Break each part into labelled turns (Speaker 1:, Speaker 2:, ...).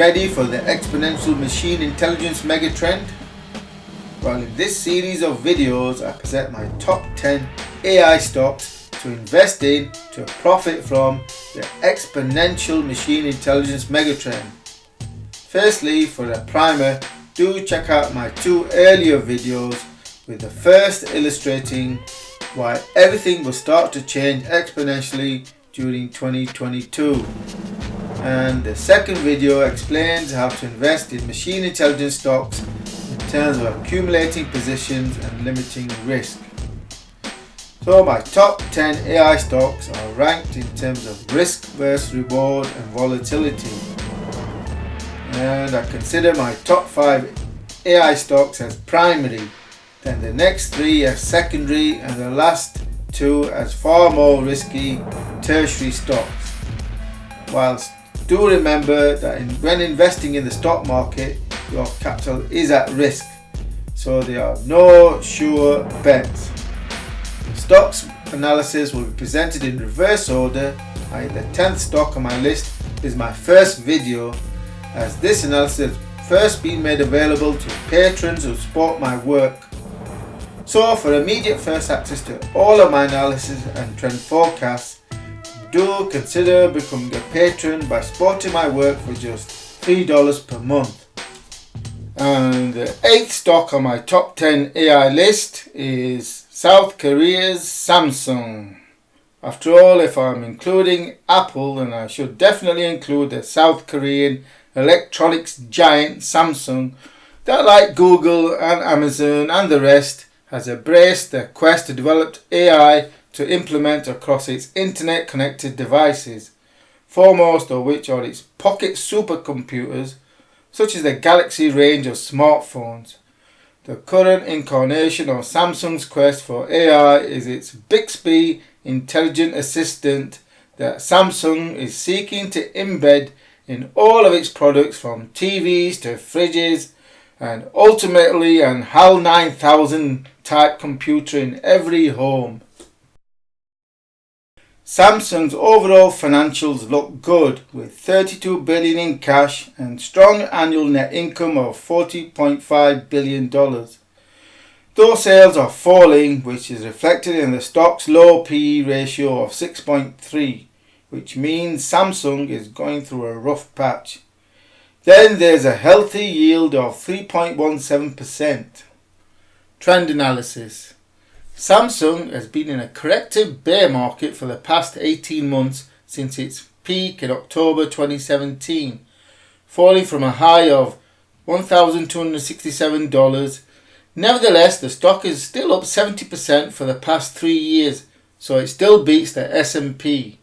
Speaker 1: ready for the exponential machine intelligence megatrend? Well, in this series of videos I present my top 10 AI stocks to invest in to profit from the exponential machine intelligence megatrend. Firstly, for a primer, do check out my two earlier videos, with the first illustrating why everything will start to change exponentially during 2022. And the second video explains how to invest in machine intelligence stocks in terms of accumulating positions and limiting risk. So my top 10 AI stocks are ranked in terms of risk versus reward and volatility. And I consider my top 5 AI stocks as primary, then the next 3 as secondary, and the last 2 as far more risky tertiary stocks. Whilst do remember that when investing in the stock market, your capital is at risk, so there are no sure bets. The stocks analysis will be presented in reverse order. The 10th stock on my list is my first video, as this analysis has first been made available to patrons who support my work. So for immediate first access to all of my analysis and trend forecasts, do consider becoming a patron by supporting my work for just $3 per month. And the 8th stock on my top 10 AI list is South Korea's Samsung. After all, if I'm including Apple, then I should definitely include the South Korean electronics giant Samsung that, like Google and Amazon and the rest, has embraced the quest to develop AI to implement across its internet connected devices, foremost of which are its pocket supercomputers such as the Galaxy range of smartphones. The current incarnation of Samsung's quest for AI is its Bixby intelligent assistant that Samsung is seeking to embed in all of its products, from TVs to fridges, and ultimately an HAL 9000 type computer in every home. Samsung's overall financials look good, with $32 billion in cash and strong annual net income of $40.5 billion. Though sales are falling, which is reflected in the stock's low PE ratio of 6.3, which means Samsung is going through a rough patch. Then there's a healthy yield of 3.17%. Trend analysis. Samsung has been in a corrective bear market for the past 18 months since its peak in October 2017, falling from a high of $1,267. Nevertheless, the stock is still up 70% for the past 3 years, so it still beats the S&P.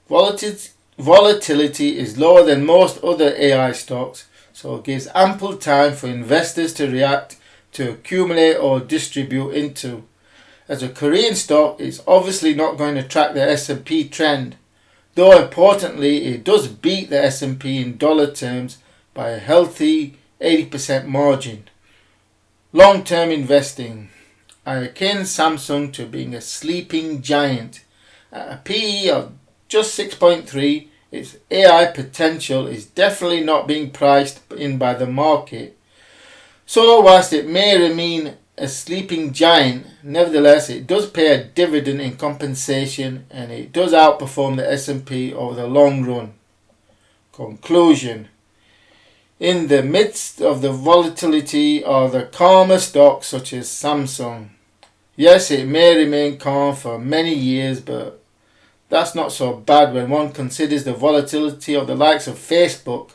Speaker 1: Volatility is lower than most other AI stocks, so it gives ample time for investors to react, to accumulate or distribute into. As a Korean stock, it's obviously not going to track the S&P trend, though importantly it does beat the S&P in dollar terms by a healthy 80% margin. Long-term investing. I akin Samsung to being a sleeping giant. At a PE of just 6.3, its AI potential is definitely not being priced in by the market. So whilst it may remain a sleeping giant, nevertheless it does pay a dividend in compensation, and it does outperform the S&P over the long run. Conclusion. In the midst of the volatility are the calmer stocks such as Samsung. Yes, it may remain calm for many years, but that's not so bad when one considers the volatility of the likes of Facebook.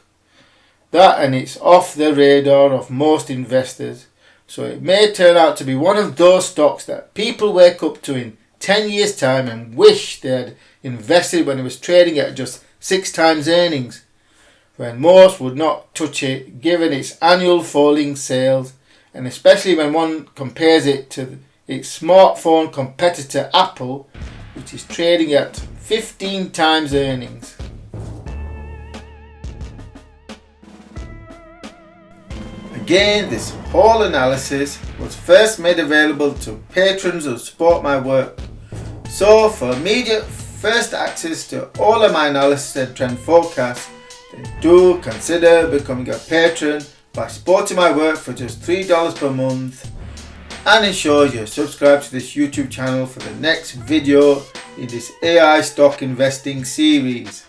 Speaker 1: That, and it's off the radar of most investors. So it may turn out to be one of those stocks that people wake up to in 10 years' time and wish they had invested when it was trading at just 6 times earnings, when most would not touch it given its annual falling sales, and especially when one compares it to its smartphone competitor Apple, which is trading at 15 times earnings. Again, this whole analysis was first made available to patrons who support my work. So for immediate first access to all of my analysis and trend forecasts, then do consider becoming a patron by supporting my work for just $3 per month, and ensure you're subscribed to this YouTube channel for the next video in this AI stock investing series.